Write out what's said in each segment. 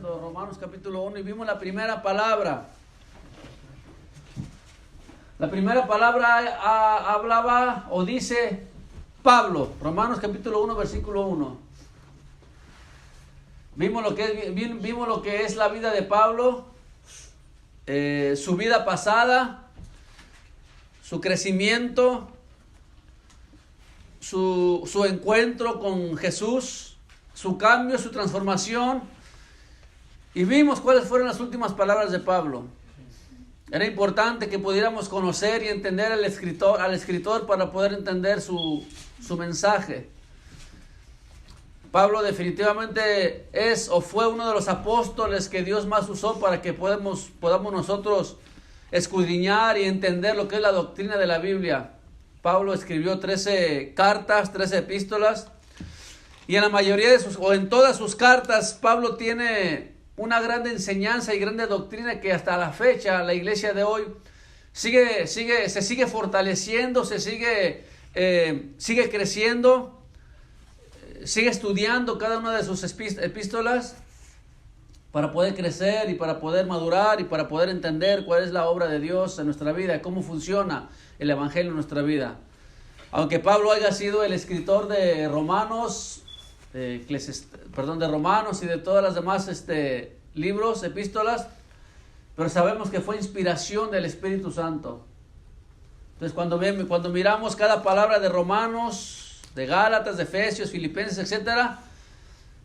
leyendo Romanos capítulo 1 y vimos la primera palabra. La primera palabra hablaba o dice Pablo, Romanos capítulo 1, versículo 1. Vimos lo que es la vida de Pablo, su vida pasada, su crecimiento, su encuentro con Jesús, su cambio, su transformación. Y vimos cuáles fueron las últimas palabras de Pablo. Era importante que pudiéramos conocer y entender al escritor para poder entender su mensaje. Pablo definitivamente es o fue uno de los apóstoles que Dios más usó para que podamos nosotros escudriñar y entender lo que es la doctrina de la Biblia. Pablo escribió 13 cartas, 13 epístolas, y en la mayoría en todas sus cartas, Pablo tiene una gran enseñanza y grande doctrina que hasta la fecha la iglesia de hoy se sigue fortaleciendo, sigue creciendo, sigue estudiando cada una de sus epístolas para poder crecer y para poder madurar y para poder entender cuál es la obra de Dios en nuestra vida, cómo funciona el evangelio en nuestra vida. Aunque Pablo haya sido el escritor de Romanos, de Romanos y de todas las demás libros, epístolas, pero sabemos que fue inspiración del Espíritu Santo. Entonces cuando miramos cada palabra de Romanos, de Gálatas, de Efesios, Filipenses, etcétera,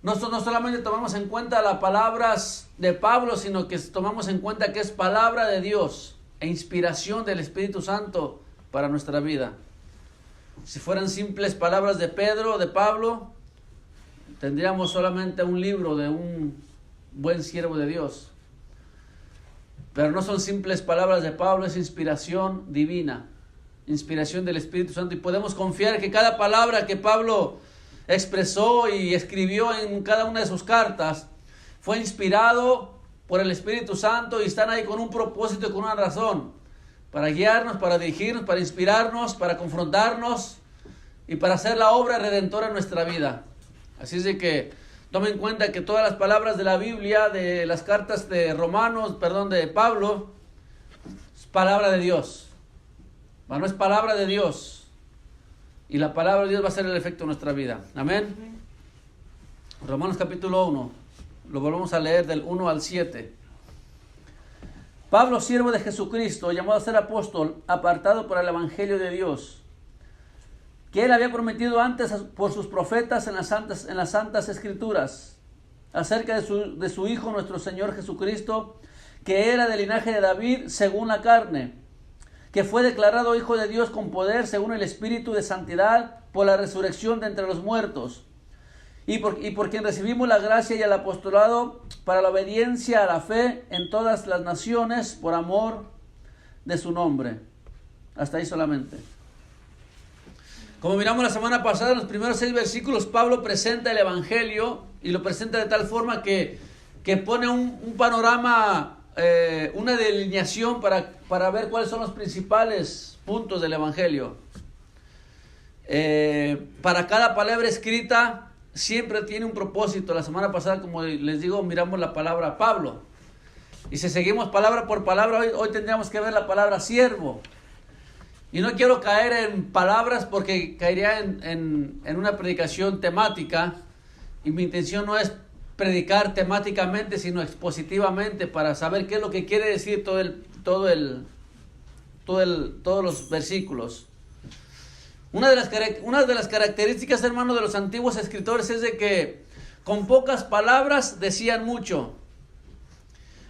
no solamente tomamos en cuenta las palabras de Pablo, sino que tomamos en cuenta que es palabra de Dios e inspiración del Espíritu Santo para nuestra vida. Si fueran simples palabras de Pedro, de Pablo, tendríamos solamente un libro de un buen siervo de Dios. Pero no son simples palabras de Pablo, es inspiración divina, inspiración del Espíritu Santo, y podemos confiar que cada palabra que Pablo expresó y escribió en cada una de sus cartas fue inspirado por el Espíritu Santo y están ahí con un propósito y con una razón, para guiarnos, para dirigirnos, para inspirarnos, para confrontarnos y para hacer la obra redentora en nuestra vida. Así es de que tomen en cuenta que todas las palabras de la Biblia, de las cartas de Pablo, es palabra de Dios. No es palabra de Dios. Y la palabra de Dios va a hacer el efecto en nuestra vida. Amén. Romanos capítulo 1. Lo volvemos a leer del 1 al 7. Pablo, siervo de Jesucristo, llamado a ser apóstol, apartado para el evangelio de Dios, que él había prometido antes por sus profetas en las santas escrituras, acerca de su Hijo nuestro Señor Jesucristo, que era del linaje de David según la carne, que fue declarado Hijo de Dios con poder según el Espíritu de santidad por la resurrección de entre los muertos, y por quien recibimos la gracia y el apostolado para la obediencia a la fe en todas las naciones por amor de su nombre. Hasta ahí solamente. Como miramos la semana pasada, en los primeros 6 versículos, Pablo presenta el evangelio y lo presenta de tal forma que pone un panorama, una delineación para ver cuáles son los principales puntos del evangelio. Para cada palabra escrita siempre tiene un propósito. La semana pasada, como les digo, miramos la palabra Pablo. Y si seguimos palabra por palabra, hoy tendríamos que ver la palabra siervo. Y no quiero caer en palabras porque caería en una predicación temática. Y mi intención no es predicar temáticamente, sino expositivamente para saber qué es lo que quiere decir todos los versículos. Una de las características, hermano, de los antiguos escritores es de que con pocas palabras decían mucho.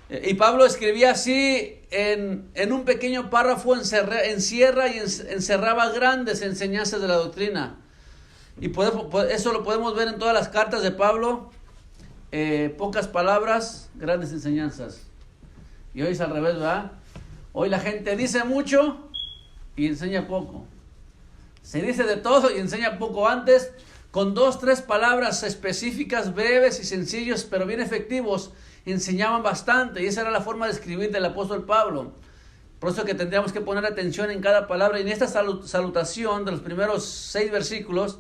Y Pablo escribía así en un pequeño párrafo, encierra y encerraba grandes enseñanzas de la doctrina. Y eso lo podemos ver en todas las cartas de Pablo. Pocas palabras, grandes enseñanzas. Y hoy es al revés, ¿verdad? Hoy la gente dice mucho y enseña poco. Se dice de todo y enseña poco. Antes, con 2-3 palabras específicas, breves y sencillos, pero bien efectivos, enseñaban bastante. Y esa era la forma de escribir del apóstol Pablo. Por eso que tendríamos que poner atención en cada palabra. Y en esta salutación de los primeros 6 versículos,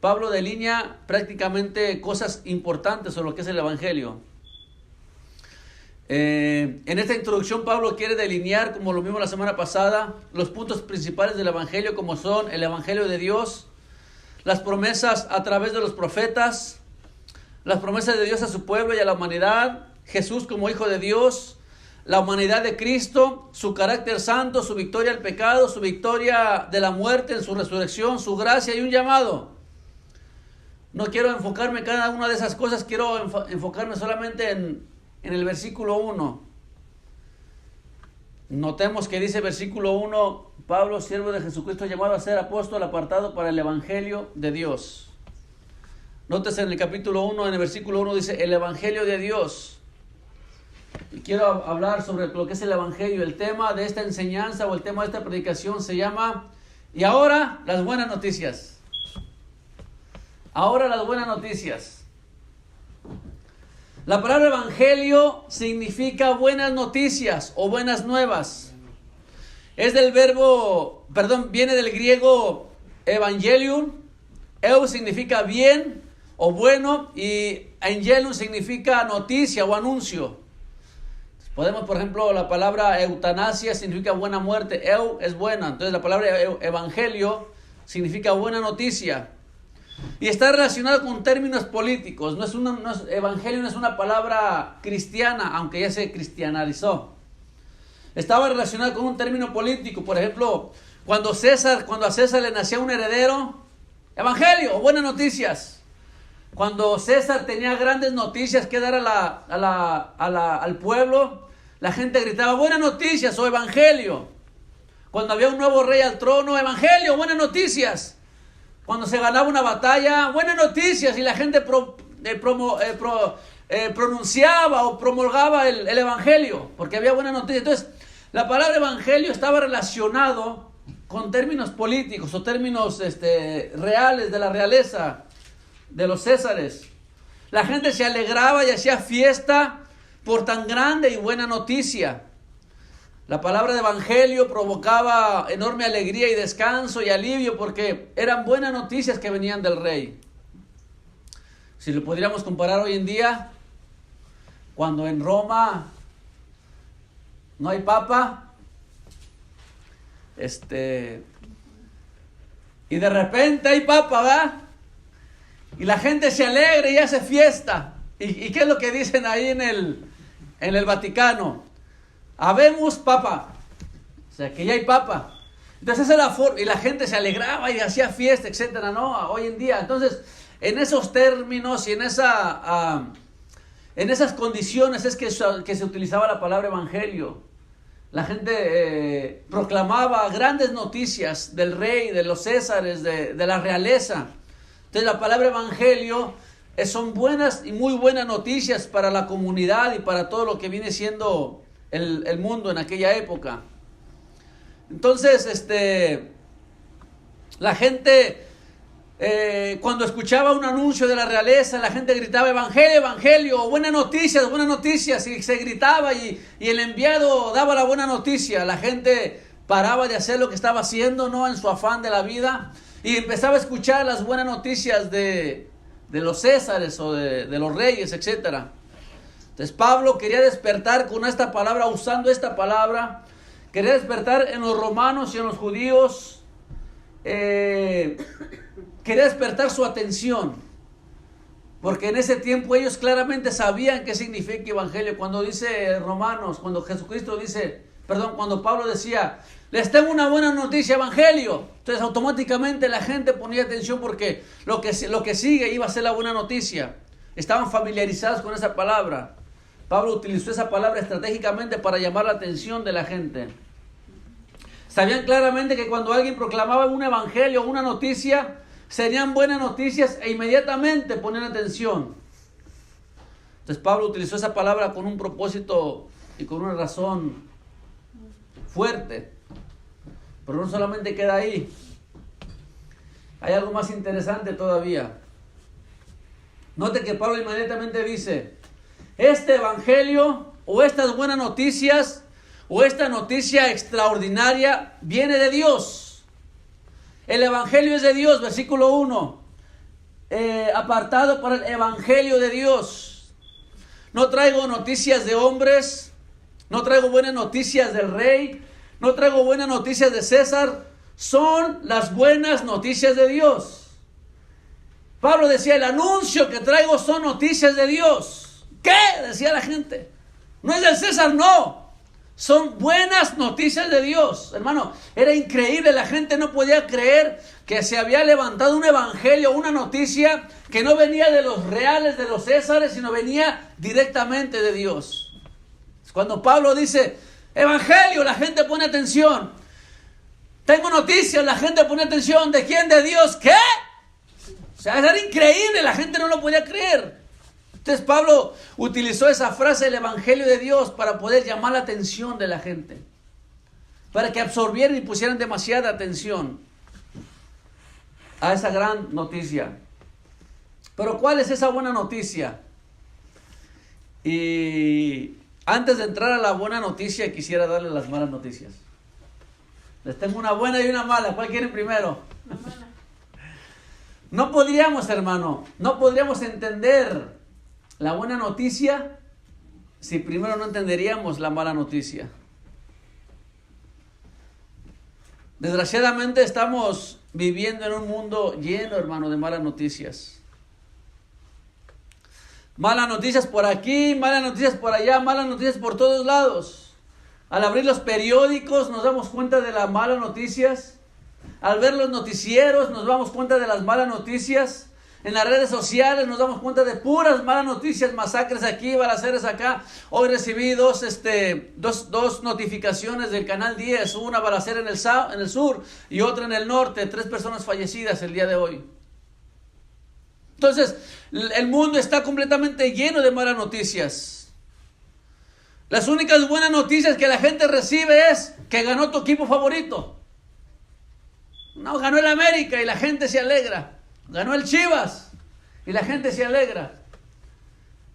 Pablo delinea prácticamente cosas importantes sobre lo que es el evangelio. En esta introducción Pablo quiere delinear, como lo vimos la semana pasada, los puntos principales del Evangelio, como son el Evangelio de Dios, las promesas a través de los profetas, las promesas de Dios a su pueblo y a la humanidad, Jesús como Hijo de Dios, la humanidad de Cristo, su carácter santo, su victoria al pecado, su victoria de la muerte en su resurrección, su gracia y un llamado. No quiero enfocarme en cada una de esas cosas, quiero enfocarme solamente en el versículo 1. Notemos que dice versículo 1, Pablo, siervo de Jesucristo, llamado a ser apóstol, apartado para el Evangelio de Dios. Nótese en el capítulo 1, en el versículo 1 dice, el Evangelio de Dios. Y quiero hablar sobre lo que es el Evangelio. El tema de esta enseñanza o el tema de esta predicación se llama, y ahora las buenas noticias. Ahora las buenas noticias. La palabra evangelio significa buenas noticias o buenas nuevas. Es del verbo, viene del griego evangelium. Eu significa bien o bueno y angelium significa noticia o anuncio. Podemos, por ejemplo, la palabra eutanasia significa buena muerte. Eu es buena. Entonces la palabra evangelio significa buena noticia. Y está relacionado con términos políticos. Evangelio no es una palabra cristiana, aunque ya se cristianizó. Estaba relacionado con un término político. Por ejemplo, cuando a César le nacía un heredero, evangelio, buenas noticias. Cuando César tenía grandes noticias que dar al pueblo, la gente gritaba, buenas noticias o evangelio. Cuando había un nuevo rey al trono, evangelio, buenas noticias. Cuando se ganaba una batalla, buenas noticias, y la gente pronunciaba o promulgaba el evangelio, porque había buenas noticias. Entonces, la palabra evangelio estaba relacionado con términos políticos o términos reales de la realeza, de los Césares. La gente se alegraba y hacía fiesta por tan grande y buena noticia. La palabra de evangelio provocaba enorme alegría y descanso y alivio porque eran buenas noticias que venían del rey. Si lo podríamos comparar hoy en día, cuando en Roma no hay papa, y de repente hay papa, ¿verdad? Y la gente se alegra y hace fiesta. ¿Y qué es lo que dicen ahí en el Vaticano? Habemos papa, o sea que ya hay papa. Entonces esa es la forma, y la gente se alegraba y hacía fiesta, etcétera, ¿no? Hoy en día, entonces en esos términos y en esas condiciones es que se utilizaba la palabra evangelio. La gente proclamaba grandes noticias del rey, de los césares, de la realeza. Entonces la palabra evangelio son buenas y muy buenas noticias para la comunidad y para todo lo que viene siendo el mundo en aquella época. Entonces, la gente, cuando escuchaba un anuncio de la realeza, la gente gritaba evangelio, evangelio, buenas noticias, y se gritaba y el enviado daba la buena noticia. La gente paraba de hacer lo que estaba haciendo, ¿no?, en su afán de la vida, y empezaba a escuchar las buenas noticias de los césares o de los reyes, etcétera. Entonces Pablo quería despertar con esta palabra, usando esta palabra, quería despertar en los romanos y en los judíos, quería despertar su atención, porque en ese tiempo ellos claramente sabían qué significa evangelio. Cuando dice Romanos, cuando Pablo decía, les tengo una buena noticia, evangelio, entonces automáticamente la gente ponía atención porque lo que sigue iba a ser la buena noticia. Estaban familiarizados con esa palabra. Pablo utilizó esa palabra estratégicamente para llamar la atención de la gente. Sabían claramente que cuando alguien proclamaba un evangelio o una noticia, serían buenas noticias e inmediatamente ponían atención. Entonces Pablo utilizó esa palabra con un propósito y con una razón fuerte. Pero no solamente queda ahí. Hay algo más interesante todavía. Note que Pablo inmediatamente dice, este evangelio o estas buenas noticias o esta noticia extraordinaria viene de Dios. El evangelio es de Dios, versículo 1. Apartado para el evangelio de Dios. No traigo noticias de hombres, no traigo buenas noticias del rey, no traigo buenas noticias de César, son las buenas noticias de Dios. Pablo decía, el anuncio que traigo son noticias de Dios. ¿Qué? Decía la gente. No es del César, no. Son buenas noticias de Dios. Hermano, era increíble. La gente no podía creer que se había levantado un evangelio, una noticia que no venía de los reales, de los Césares, sino venía directamente de Dios. Cuando Pablo dice, evangelio, la gente pone atención. Tengo noticias, la gente pone atención. ¿De quién? ¿De Dios? ¿Qué? O sea, era increíble, la gente no lo podía creer. Entonces Pablo utilizó esa frase del evangelio de Dios para poder llamar la atención de la gente. Para que absorbieran y pusieran demasiada atención a esa gran noticia. Pero ¿cuál es esa buena noticia? Y antes de entrar a la buena noticia, quisiera darles las malas noticias. Les tengo una buena y una mala. ¿Cuál quieren primero? La mala. No podríamos, hermano, no podríamos entender la buena noticia si primero no entenderíamos la mala noticia. Desgraciadamente estamos viviendo en un mundo lleno, hermano, de malas noticias. Malas noticias por aquí, malas noticias por allá, malas noticias por todos lados. Al abrir los periódicos nos damos cuenta de las malas noticias. Al ver los noticieros nos damos cuenta de las malas noticias. En las redes sociales nos damos cuenta de puras malas noticias, masacres aquí, balaceras acá. Hoy recibí dos notificaciones del Canal 10, una balacera en el sur y otra en el norte, 3 personas fallecidas el día de hoy. Entonces, el mundo está completamente lleno de malas noticias. Las únicas buenas noticias que la gente recibe es que ganó tu equipo favorito. No, ganó el América y la gente se alegra. Ganó el Chivas y la gente se alegra.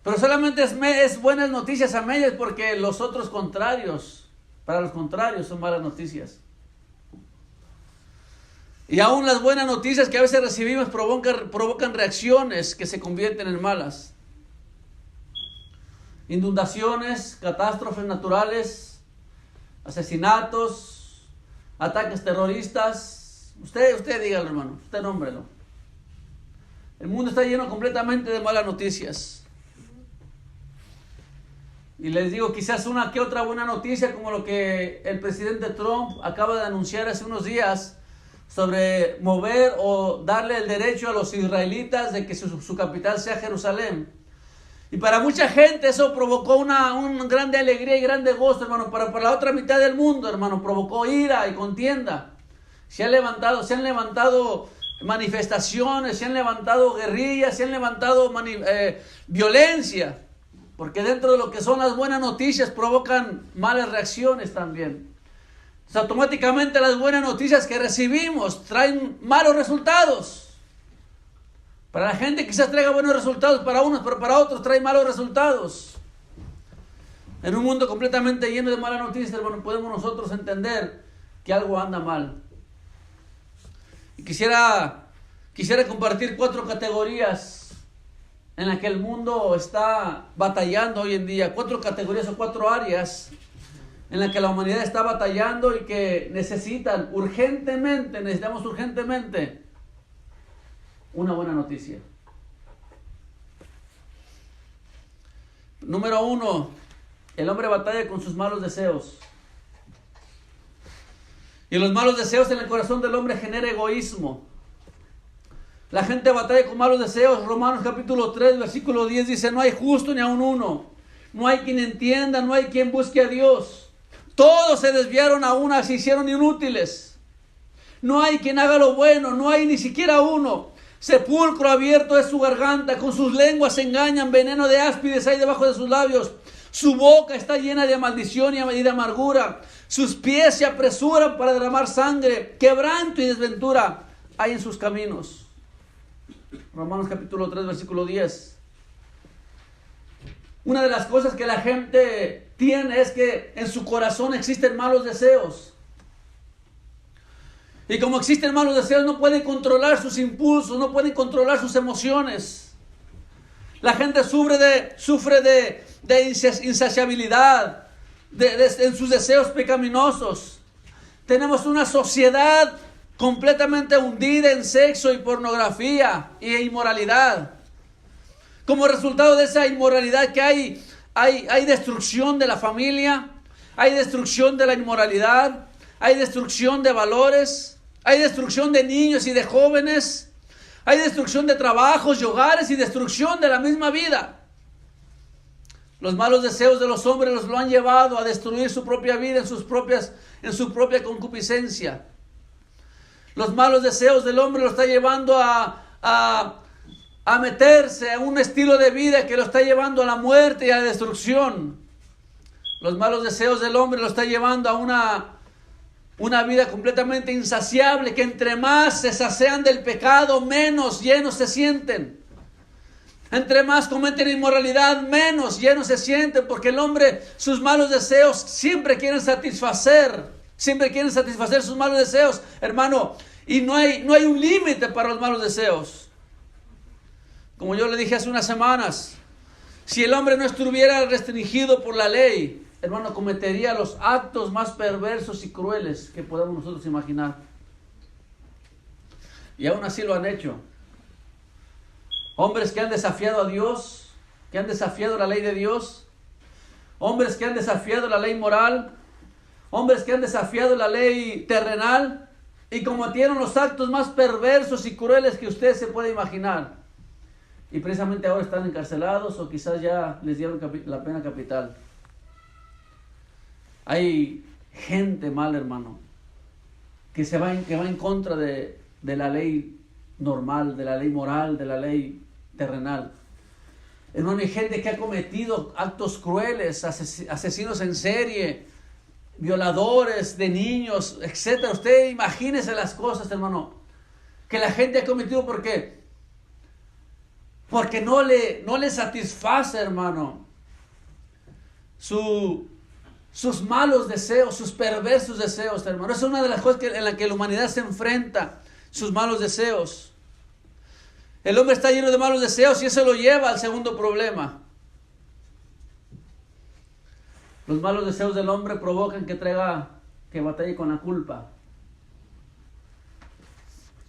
Pero solamente es buenas noticias a medias porque los otros contrarios, para los contrarios son malas noticias. Y aún las buenas noticias que a veces recibimos provocan reacciones que se convierten en malas. Inundaciones, catástrofes naturales, asesinatos, ataques terroristas. Usted dígalo, hermano, usted nómbrelo. El mundo está lleno completamente de malas noticias. Y les digo, quizás una que otra buena noticia, como lo que el presidente Trump acaba de anunciar hace unos días, sobre mover o darle el derecho a los israelitas de que su capital sea Jerusalén. Y para mucha gente eso provocó una grande alegría y grande gozo, hermano. Para la otra mitad del mundo, hermano, provocó ira y contienda. Se han levantado manifestaciones, se han levantado guerrillas, se han levantado violencia, porque dentro de lo que son las buenas noticias provocan malas reacciones también. Entonces, automáticamente las buenas noticias que recibimos traen malos resultados. Para la gente quizás traiga buenos resultados para unos, pero para otros trae malos resultados. En un mundo completamente lleno de malas noticias, hermano, podemos nosotros entender que algo anda mal. Y quisiera compartir 4 categorías en las que el mundo está batallando hoy en día. 4 categorías o 4 áreas en las que la humanidad está batallando y que necesitamos urgentemente una buena noticia. Número 1, el hombre batalla con sus malos deseos. Y los malos deseos en el corazón del hombre genera egoísmo. La gente batalla con malos deseos. Romanos capítulo 3, versículo 10 dice, no hay justo ni aun uno. No hay quien entienda, no hay quien busque a Dios. Todos se desviaron a una, se hicieron inútiles. No hay quien haga lo bueno, no hay ni siquiera uno. Sepulcro abierto es su garganta, con sus lenguas se engañan, veneno de áspides hay debajo de sus labios. Su boca está llena de maldición y de amargura. Sus pies se apresuran para derramar sangre. Quebranto y desventura hay en sus caminos. Romanos capítulo 3, versículo 10. Una de las cosas que la gente tiene es que en su corazón existen malos deseos. Y como existen malos deseos, no pueden controlar sus impulsos, no pueden controlar sus emociones. La gente sufre de insaciabilidad, en sus deseos pecaminosos. Tenemos una sociedad completamente hundida en sexo y pornografía e inmoralidad. Como resultado de esa inmoralidad que hay destrucción de la familia, hay destrucción de la inmoralidad, hay destrucción de valores, hay destrucción de niños y de jóvenes, hay destrucción de trabajos y hogares y destrucción de la misma vida. Los malos deseos de los hombres los lo han llevado a destruir su propia vida en su propia concupiscencia. Los malos deseos del hombre lo está llevando a meterse en un estilo de vida que lo está llevando a la muerte y a la destrucción. Los malos deseos del hombre lo está llevando a una vida completamente insaciable, que entre más se sacian del pecado, menos llenos se sienten. Entre más cometen inmoralidad, menos llenos se sienten, porque el hombre, sus malos deseos siempre quieren satisfacer sus malos deseos, hermano, y no hay un límite para los malos deseos. Como yo le dije hace unas semanas, si el hombre no estuviera restringido por la ley, hermano, cometería los actos más perversos y crueles que podemos nosotros imaginar. Y aún así lo han hecho. Hombres que han desafiado a Dios, que han desafiado la ley de Dios, hombres que han desafiado la ley moral, hombres que han desafiado la ley terrenal y cometieron los actos más perversos y crueles que usted se puede imaginar. Y precisamente ahora están encarcelados o quizás ya les dieron la pena capital. Hay gente mala, hermano, que va en contra de la ley normal, de la ley moral, de la ley terrenal. Hermano, hay gente que ha cometido actos crueles, asesinos en serie, violadores de niños, etc. Usted imagínese las cosas, hermano, que la gente ha cometido porque no le satisface, hermano, sus malos deseos, sus perversos deseos, hermano. Esa es una de las cosas en la que la humanidad se enfrenta, sus malos deseos. El hombre está lleno de malos deseos y eso lo lleva al segundo problema. Los malos deseos del hombre provocan que batalle con la culpa.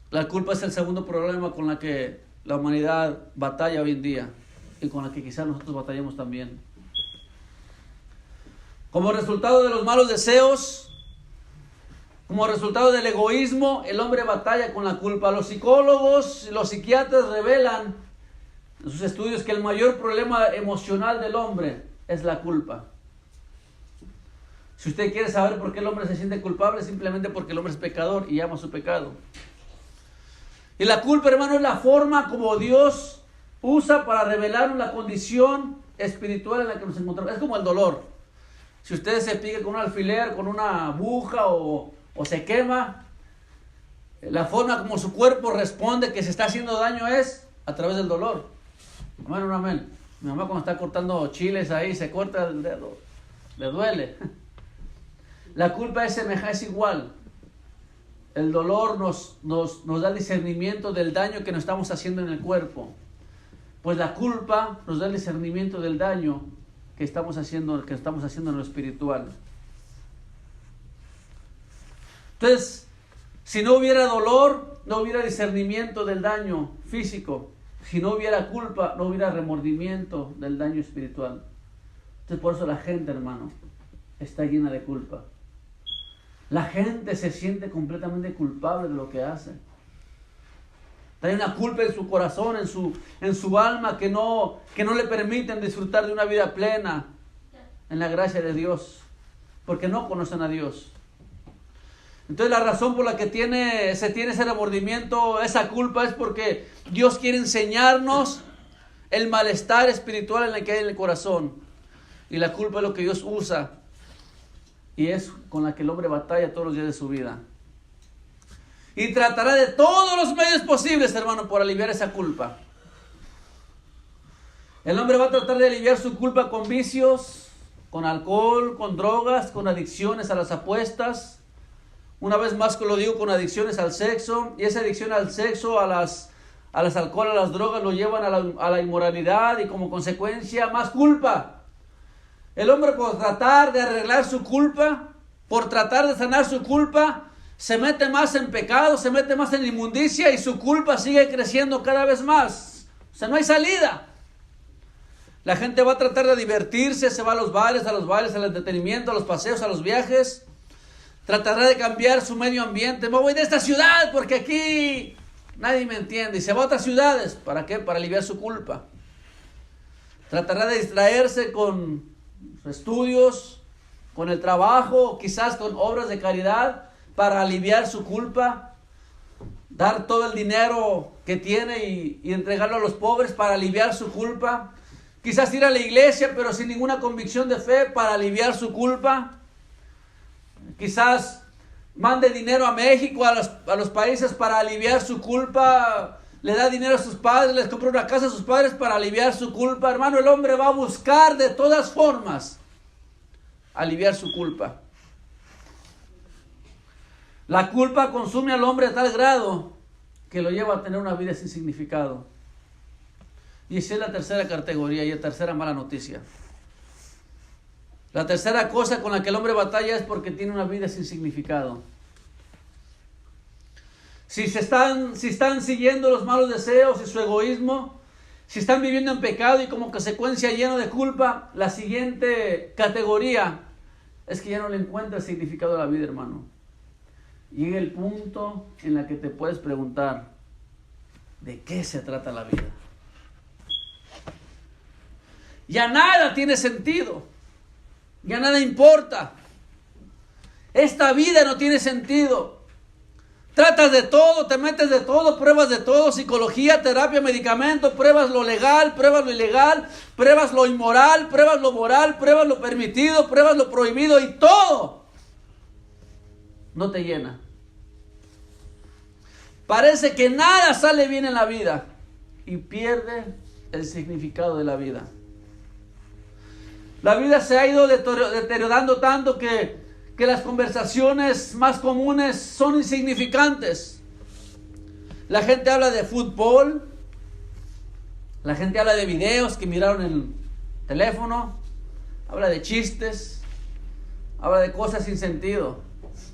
La culpa es el segundo problema con la que la humanidad batalla hoy en día y con la que quizás nosotros batallemos también. Como resultado de los malos deseos, como resultado del egoísmo, el hombre batalla con la culpa. Los psicólogos, los psiquiatras revelan en sus estudios que el mayor problema emocional del hombre es la culpa. Si usted quiere saber por qué el hombre se siente culpable, simplemente porque el hombre es pecador y ama su pecado. Y la culpa, hermano, es la forma como Dios usa para revelarnos la condición espiritual en la que nos encontramos. Es como el dolor. Si usted se pica con un alfiler, con una aguja o se quema, la forma como su cuerpo responde que se está haciendo daño es a través del dolor. Amén, amén. Mi mamá cuando está cortando chiles ahí, se corta el dedo, le duele. La culpa es igual. El dolor nos da discernimiento del daño que nos estamos haciendo en el cuerpo. Pues la culpa nos da el discernimiento del daño que estamos haciendo en lo espiritual. Entonces, si no hubiera dolor, no hubiera discernimiento del daño físico. Si no hubiera culpa, no hubiera remordimiento del daño espiritual. Entonces, por eso la gente, hermano, está llena de culpa. La gente se siente completamente culpable de lo que hace. Hay una culpa en su corazón, en su alma, que no le permiten disfrutar de una vida plena en la gracia de Dios, porque no conocen a Dios. Entonces la razón por la que se tiene ese remordimiento, esa culpa, es porque Dios quiere enseñarnos el malestar espiritual en el que hay en el corazón. Y la culpa es lo que Dios usa y es con la que el hombre batalla todos los días de su vida. Y tratará de todos los medios posibles, hermano, por aliviar esa culpa. El hombre va a tratar de aliviar su culpa con vicios, con alcohol, con drogas, con adicciones a las apuestas. Una vez más lo digo, con adicciones al sexo. Y esa adicción al sexo, a las alcohol, a las drogas, lo llevan a la inmoralidad y como consecuencia más culpa. El hombre, por tratar de arreglar su culpa, por tratar de sanar su culpa, se mete más en pecado, se mete más en inmundicia y su culpa sigue creciendo cada vez más. O sea, no hay salida. La gente va a tratar de divertirse, se va a los bares, al entretenimiento, a los paseos, a los viajes. Tratará de cambiar su medio ambiente. Me voy de esta ciudad porque aquí nadie me entiende. Y se va a otras ciudades. ¿Para qué? Para aliviar su culpa. Tratará de distraerse con estudios, con el trabajo, quizás con obras de caridad para aliviar su culpa. Dar todo el dinero que tiene y entregarlo a los pobres para aliviar su culpa. Quizás ir a la iglesia pero sin ninguna convicción de fe para aliviar su culpa. Quizás mande dinero a México, a los países para aliviar su culpa. Le da dinero a sus padres, les compra una casa a sus padres para aliviar su culpa. Hermano, el hombre va a buscar de todas formas aliviar su culpa. La culpa consume al hombre a tal grado que lo lleva a tener una vida sin significado. Y esa es la tercera categoría y la tercera mala noticia. La tercera cosa con la que el hombre batalla es porque tiene una vida sin significado. Si están siguiendo los malos deseos y su egoísmo, si están viviendo en pecado y como consecuencia lleno de culpa, la siguiente categoría es que ya no le encuentra significado a la vida, hermano. Llega el punto en el que te puedes preguntar, ¿de qué se trata la vida? Ya nada tiene sentido. Ya nada importa. Esta vida no tiene sentido. Tratas de todo, te metes de todo, pruebas de todo, psicología, terapia, medicamento, pruebas lo legal, pruebas lo ilegal, pruebas lo inmoral, pruebas lo moral, pruebas lo permitido, pruebas lo prohibido y todo no te llena. Parece que nada sale bien en la vida y pierde el significado de la vida. La vida se ha ido deteriorando tanto que las conversaciones más comunes son insignificantes. La gente habla de fútbol, la gente habla de videos que miraron en el teléfono, habla de chistes, habla de cosas sin sentido.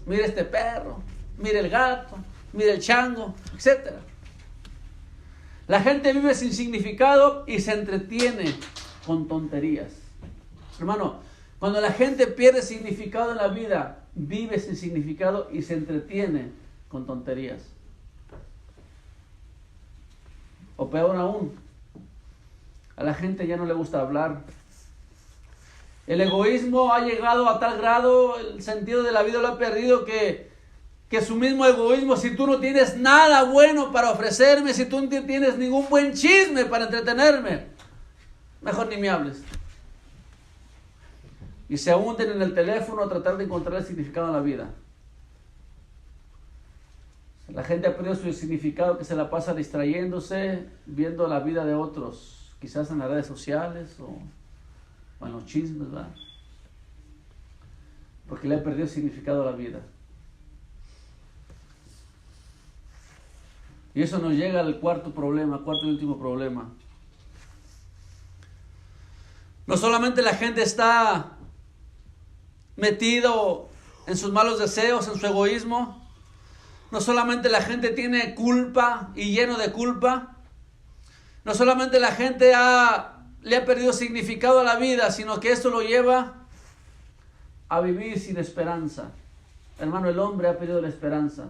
Mira este perro, mira el gato, mira el chango, etc. La gente vive sin significado y se entretiene con tonterías. Hermano, cuando la gente pierde significado en la vida, vive sin significado y se entretiene con tonterías. O peor aún, a la gente ya no le gusta hablar. El egoísmo ha llegado a tal grado, el sentido de la vida lo ha perdido que su mismo egoísmo, si tú no tienes nada bueno para ofrecerme, si tú no tienes ningún buen chisme para entretenerme, mejor ni me hables. Y se hunden en el teléfono a tratar de encontrar el significado en la vida. La gente ha perdido su significado, que se la pasa distrayéndose, viendo la vida de otros, quizás en las redes sociales o en los chismes, ¿verdad? Porque le ha perdido significado a la vida. Y eso nos llega al cuarto y último problema. No solamente la gente está metido en sus malos deseos, en su egoísmo. No solamente la gente tiene culpa y lleno de culpa. No solamente la gente le ha perdido significado a la vida, sino que esto lo lleva a vivir sin esperanza. Hermano, el hombre ha perdido la esperanza.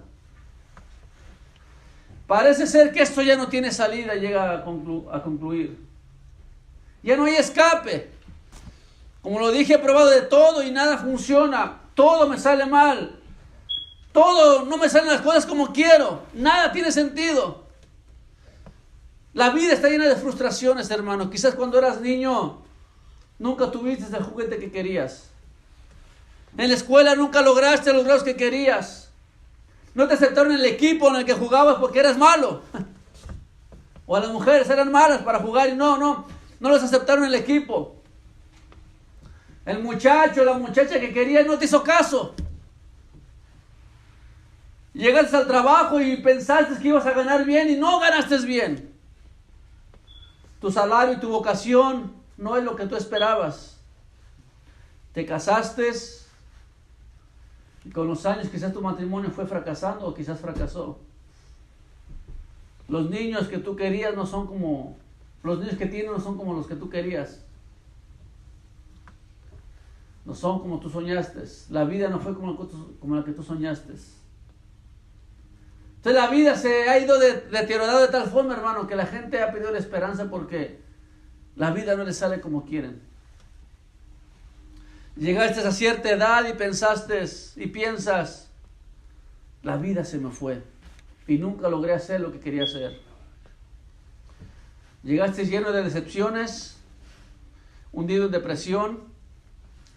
Parece ser que esto ya no tiene salida, llega a concluir. Ya no hay escape. Como lo dije, he probado de todo y nada funciona. Todo me sale mal. Todo, no me salen las cosas como quiero. Nada tiene sentido. La vida está llena de frustraciones, hermano. Quizás cuando eras niño nunca tuviste el juguete que querías. En la escuela nunca lograste los grados que querías. No te aceptaron en el equipo en el que jugabas porque eras malo. O a las mujeres eran malas para jugar y no los aceptaron en el equipo. El muchacho, la muchacha que querías no te hizo caso. Llegaste al trabajo y pensaste que ibas a ganar bien y no ganaste bien. Tu salario y tu vocación no es lo que tú esperabas. te casaste y con los años quizás tu matrimonio fue fracasando o quizás fracasó. Los niños que tú querías no son como, los niños que tienes no son como los que tú querías. No son como tú soñaste. La vida no fue como la que tú soñaste. Entonces la vida se ha ido deteriorando de tal forma, hermano, que la gente ha perdido la esperanza porque la vida no les sale como quieren. Llegaste a cierta edad y pensaste y piensas, la vida se me fue y nunca logré hacer lo que quería hacer. Llegaste lleno de decepciones, hundido en depresión,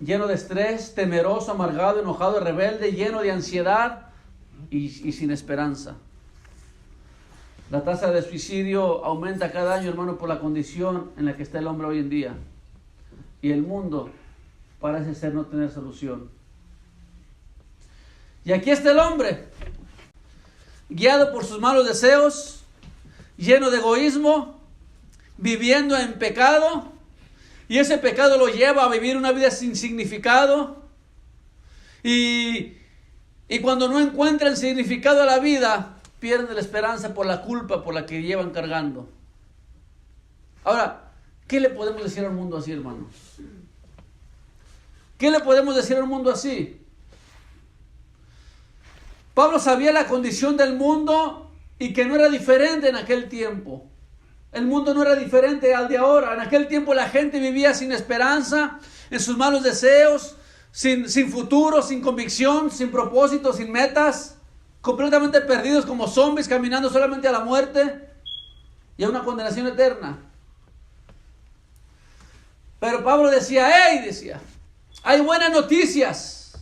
lleno de estrés, temeroso, amargado, enojado, rebelde, lleno de ansiedad y sin esperanza. La tasa de suicidio aumenta cada año, hermano, por la condición en la que está el hombre hoy en día. Y el mundo parece ser no tener solución. Y aquí está el hombre, guiado por sus malos deseos, lleno de egoísmo, viviendo en pecado, y ese pecado lo lleva a vivir una vida sin significado, y cuando no encuentra el significado de la vida, pierde la esperanza por la culpa por la que llevan cargando. Ahora, ¿qué le podemos decir a un mundo así, hermano? ¿Qué le podemos decir a un mundo así? Pablo sabía la condición del mundo y que no era diferente en aquel tiempo. El mundo no era diferente al de ahora. En aquel tiempo la gente vivía sin esperanza, en sus malos deseos, sin futuro, sin convicción, sin propósito, sin metas, completamente perdidos como zombies, caminando solamente a la muerte y a una condenación eterna. Pero Pablo decía, hay buenas noticias.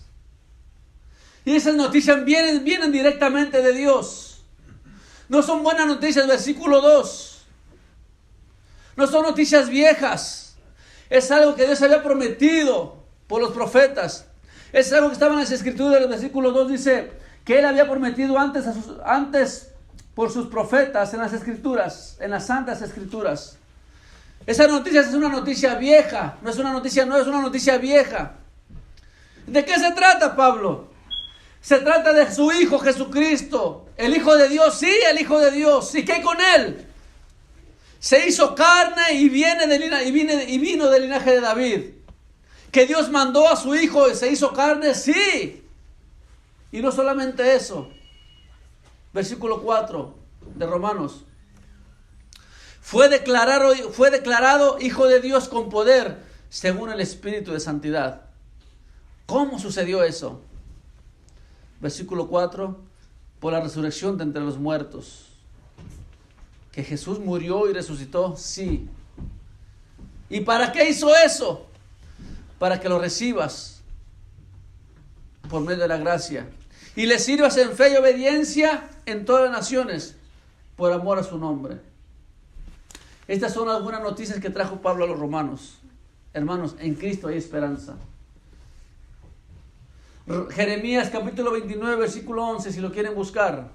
Y esas noticias vienen directamente de Dios. No son buenas noticias, versículo 2. No son noticias viejas. Es algo que Dios había prometido por los profetas. Es algo que estaba en las escrituras. El versículo 2 dice que Él había prometido antes por sus profetas en las escrituras, en las santas escrituras. Esa noticia es una noticia vieja, no es una noticia nueva, es una noticia vieja. ¿De qué se trata, Pablo? Se trata de su Hijo Jesucristo, el Hijo de Dios, sí, el Hijo de Dios. ¿Y qué con Él? Se hizo carne y vino del linaje de David. Que Dios mandó a su Hijo y se hizo carne, sí. Y no solamente eso. Versículo 4 de Romanos. Fue declarado Hijo de Dios con poder, según el Espíritu de Santidad. ¿Cómo sucedió eso? Versículo 4, por la resurrección de entre los muertos. ¿Que Jesús murió y resucitó? Sí. ¿Y para qué hizo eso? Para que lo recibas por medio de la gracia. Y le sirvas en fe y obediencia en todas las naciones, por amor a su nombre. Estas son las buenas noticias que trajo Pablo a los romanos. Hermanos, en Cristo hay esperanza. Jeremías capítulo 29, versículo 11, si lo quieren buscar.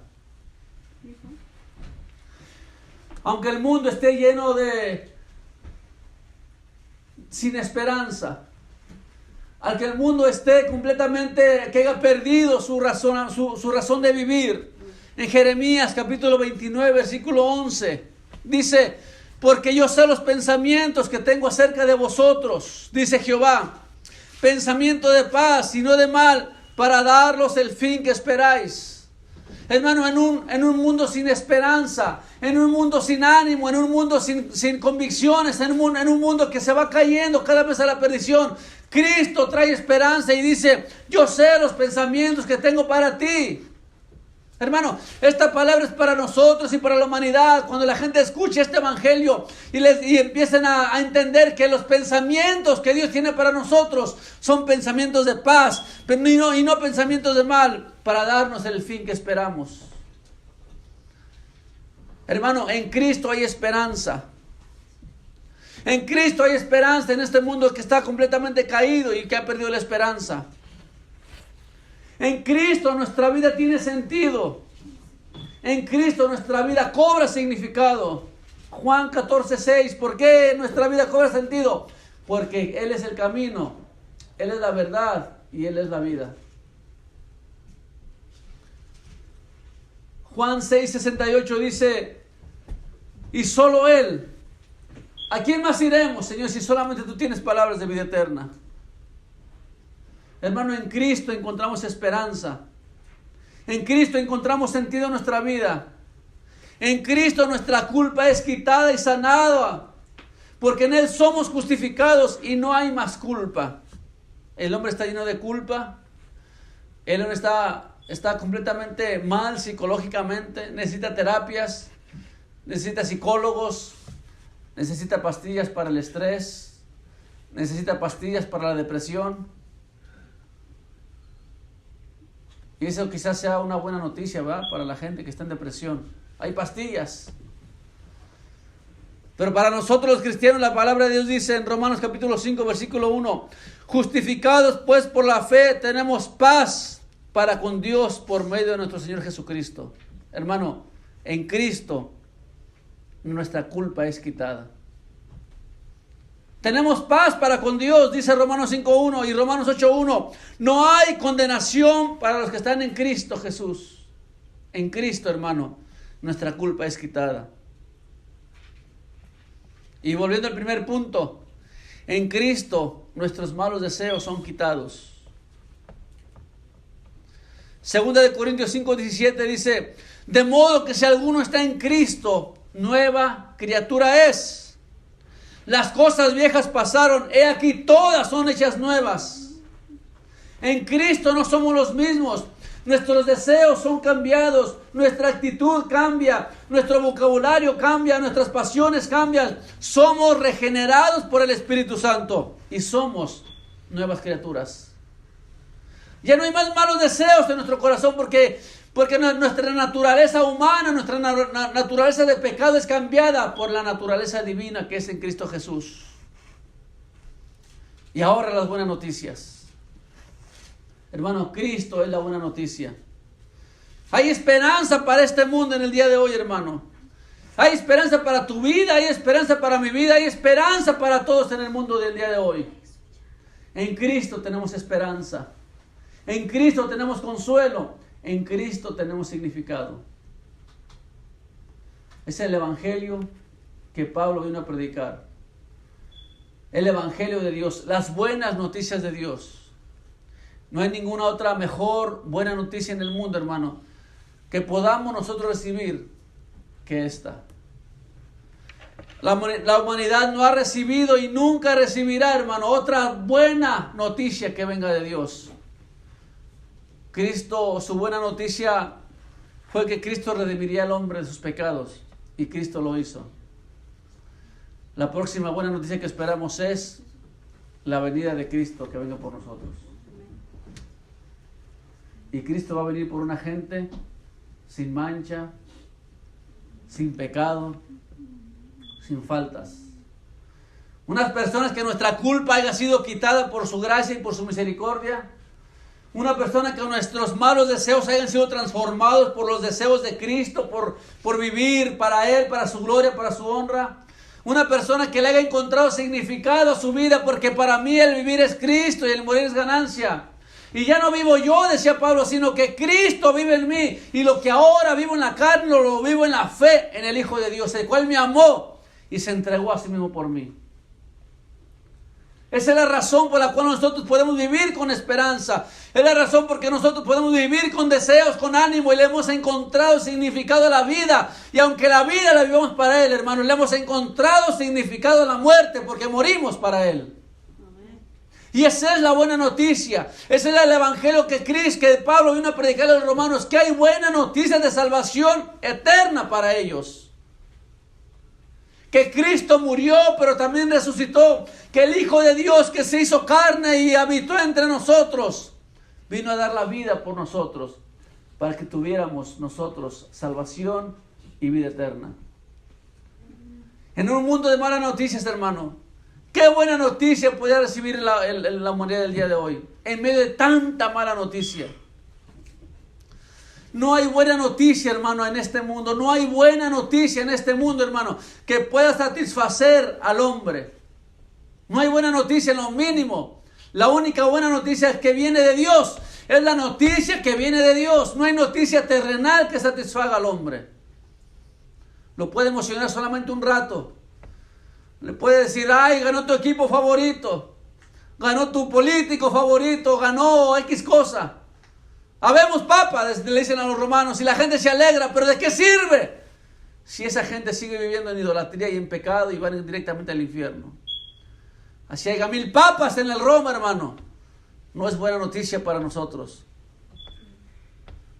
Aunque el mundo esté lleno sin esperanza, al que el mundo esté completamente, que haya perdido su razón de vivir. En Jeremías capítulo 29, versículo 11, dice: porque yo sé los pensamientos que tengo acerca de vosotros, dice Jehová, pensamiento de paz y no de mal, para daros el fin que esperáis. Hermano, en un mundo sin esperanza, en un mundo sin ánimo, en un mundo sin convicciones, en un mundo que se va cayendo cada vez a la perdición, Cristo trae esperanza y dice: yo sé los pensamientos que tengo para ti. Hermano, esta palabra es para nosotros y para la humanidad. Cuando la gente escuche este evangelio y empiecen a entender que los pensamientos que Dios tiene para nosotros son pensamientos de paz, y no pensamientos de mal, para darnos el fin que esperamos. Hermano, en Cristo hay esperanza. En Cristo hay esperanza en este mundo que está completamente caído y que ha perdido la esperanza. En Cristo nuestra vida tiene sentido. En Cristo nuestra vida cobra significado. Juan 14:6. ¿Por qué nuestra vida cobra sentido? Porque Él es el camino, Él es la verdad y Él es la vida. Juan 6:68 dice, y solo Él. ¿A quién más iremos, Señor, si solamente tú tienes palabras de vida eterna? Hermano, en Cristo encontramos esperanza. En Cristo encontramos sentido en nuestra vida. En Cristo nuestra culpa es quitada y sanada. Porque en Él somos justificados y no hay más culpa. El hombre está lleno de culpa. El hombre está completamente mal psicológicamente. Necesita terapias. Necesita psicólogos. Necesita pastillas para el estrés. Necesita pastillas para la depresión. Y eso quizás sea una buena noticia, ¿verdad? Para la gente que está en depresión. Hay pastillas. Pero para nosotros los cristianos la palabra de Dios dice en Romanos capítulo 5 versículo 1. Justificados pues por la fe tenemos paz para con Dios por medio de nuestro Señor Jesucristo. Hermano, en Cristo nuestra culpa es quitada. Tenemos paz para con Dios, dice Romanos 5.1 y Romanos 8.1. No hay condenación para los que están en Cristo Jesús. En Cristo, hermano, nuestra culpa es quitada. Y volviendo al primer punto, en Cristo nuestros malos deseos son quitados. Segunda de Corintios 5.17 dice, de modo que si alguno está en Cristo, nueva criatura es. Las cosas viejas pasaron, he aquí todas son hechas nuevas. En Cristo no somos los mismos. Nuestros deseos son cambiados, nuestra actitud cambia, nuestro vocabulario cambia, nuestras pasiones cambian. Somos regenerados por el Espíritu Santo y somos nuevas criaturas. Ya no hay más malos deseos en nuestro corazón porque nuestra naturaleza humana, nuestra naturaleza de pecado es cambiada por la naturaleza divina que es en Cristo Jesús. Y ahora las buenas noticias. Hermano, Cristo es la buena noticia. Hay esperanza para este mundo en el día de hoy, hermano. Hay esperanza para tu vida, hay esperanza para mi vida, hay esperanza para todos en el mundo del día de hoy. En Cristo tenemos esperanza. En Cristo tenemos consuelo. En Cristo tenemos significado. Es el evangelio que Pablo vino a predicar. El evangelio de Dios, las buenas noticias de Dios. No hay ninguna otra mejor buena noticia en el mundo, hermano, que podamos nosotros recibir que esta. La humanidad no ha recibido y nunca recibirá, hermano, otra buena noticia que venga de Dios. Cristo, su buena noticia fue que Cristo redimiría al hombre de sus pecados y Cristo lo hizo. La próxima buena noticia que esperamos es la venida de Cristo que venga por nosotros. Y Cristo va a venir por una gente sin mancha, sin pecado, sin faltas. Unas personas que nuestra culpa haya sido quitada por su gracia y por su misericordia. Una persona que nuestros malos deseos hayan sido transformados por los deseos de Cristo, por vivir para Él, para su gloria, para su honra. Una persona que le haya encontrado significado a su vida, porque para mí el vivir es Cristo y el morir es ganancia. Y ya no vivo yo, decía Pablo, sino que Cristo vive en mí. Y lo que ahora vivo en la carne, lo vivo en la fe en el Hijo de Dios, el cual me amó y se entregó a sí mismo por mí. Esa es la razón por la cual nosotros podemos vivir con esperanza. Es la razón por que nosotros podemos vivir con deseos, con ánimo, y le hemos encontrado significado a la vida. Y aunque la vida la vivamos para Él, hermano, le hemos encontrado significado a la muerte, porque morimos para Él. Y esa es la buena noticia. Ese es el evangelio que Pablo vino a predicar a los romanos, que hay buena noticia de salvación eterna para ellos. Que Cristo murió, pero también resucitó. Que el Hijo de Dios que se hizo carne y habitó entre nosotros, vino a dar la vida por nosotros, para que tuviéramos nosotros salvación y vida eterna. En un mundo de malas noticias, hermano, qué buena noticia puede recibir la humanidad del día de hoy, en medio de tanta mala noticia. No hay buena noticia, hermano, en este mundo. No hay buena noticia en este mundo, hermano, que pueda satisfacer al hombre. No hay buena noticia en lo mínimo. La única buena noticia que viene de Dios es la noticia que viene de Dios. No hay noticia terrenal que satisfaga al hombre. Lo puede emocionar solamente un rato. Le puede decir, ay, ganó tu equipo favorito, ganó tu político favorito, ganó X cosa. Habemos papa, le dicen a los romanos, y la gente se alegra, pero ¿de qué sirve? Si esa gente sigue viviendo en idolatría y en pecado y van directamente al infierno. Así haya 1000 papas en el Roma, hermano. No es buena noticia para nosotros.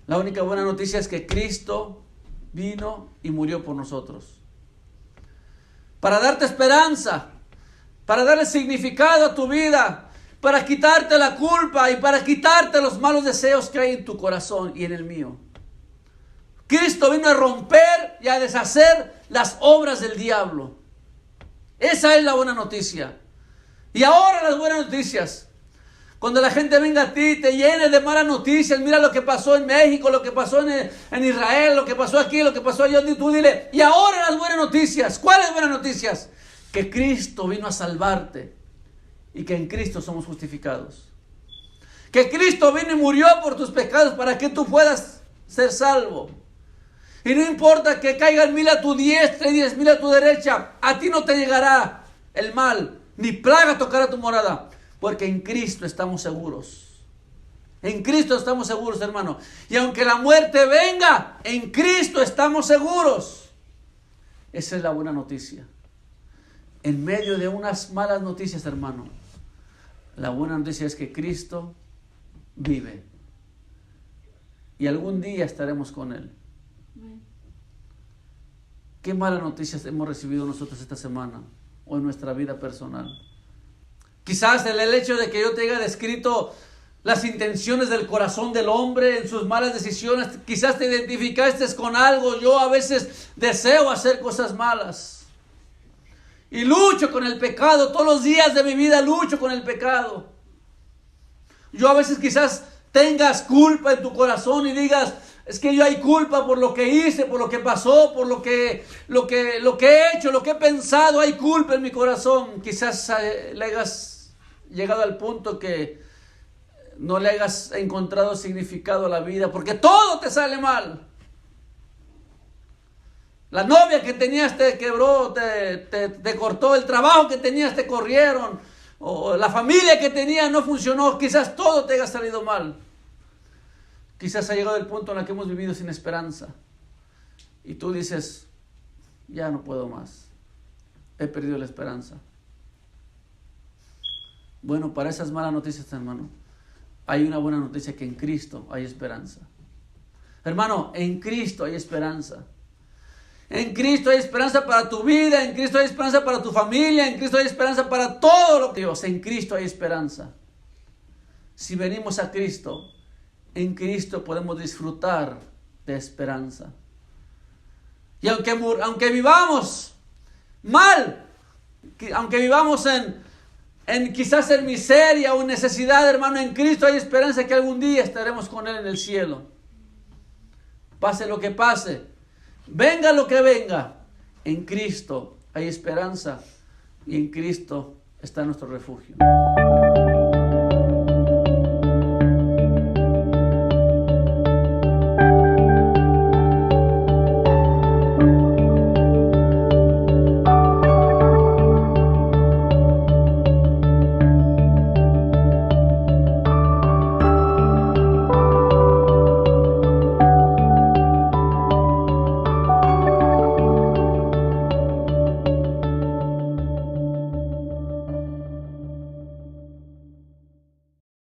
La única buena noticia es que Cristo vino y murió por nosotros. Para darte esperanza, para darle significado a tu vida, para quitarte la culpa y para quitarte los malos deseos que hay en tu corazón y en el mío. Cristo vino a romper y a deshacer las obras del diablo. Esa es la buena noticia. Y ahora las buenas noticias. Cuando la gente venga a ti, te llene de malas noticias, mira lo que pasó en México, lo que pasó en Israel, lo que pasó aquí, lo que pasó allá, tú dile, y ahora las buenas noticias. ¿Cuáles buenas noticias? Que Cristo vino a salvarte y que en Cristo somos justificados. Que Cristo vino y murió por tus pecados para que tú puedas ser salvo. Y no importa que caigan 1000 a tu diestra y 10,000 a tu derecha, a ti no te llegará el mal, ni plaga tocará tu morada. Porque en Cristo estamos seguros. En Cristo estamos seguros, hermano. Y aunque la muerte venga, en Cristo estamos seguros. Esa es la buena noticia. En medio de unas malas noticias, hermano, la buena noticia es que Cristo vive. Y algún día estaremos con Él. ¿Qué malas noticias hemos recibido nosotros esta semana o en nuestra vida personal? Quizás el hecho de que yo te haya descrito las intenciones del corazón del hombre en sus malas decisiones, quizás te identificaste con algo. Yo a veces deseo hacer cosas malas y lucho con el pecado. Todos los días de mi vida lucho con el pecado. Yo a veces quizás tengas culpa en tu corazón y digas, es que yo hay culpa por lo que hice, por lo que pasó, por lo que he hecho, lo que he pensado, hay culpa en mi corazón. Quizás le hayas llegado al punto que no le hayas encontrado significado a la vida, porque todo te sale mal. La novia que tenías te quebró, te cortó, el trabajo que tenías te corrieron, o la familia que tenías no funcionó, quizás todo te haya salido mal. Quizás ha llegado el punto en el que hemos vivido sin esperanza. Y tú dices, ya no puedo más. He perdido la esperanza. Bueno, para esas malas noticias, hermano, hay una buena noticia, que en Cristo hay esperanza. Hermano, en Cristo hay esperanza. En Cristo hay esperanza para tu vida, en Cristo hay esperanza para tu familia, en Cristo hay esperanza para todo lo que Dios. En Cristo hay esperanza. Si venimos a Cristo, en Cristo podemos disfrutar de esperanza. Y aunque vivamos mal, aunque vivamos quizás en miseria o en necesidad, hermano, en Cristo hay esperanza que algún día estaremos con Él en el cielo. Pase lo que pase, venga lo que venga, en Cristo hay esperanza y en Cristo está nuestro refugio.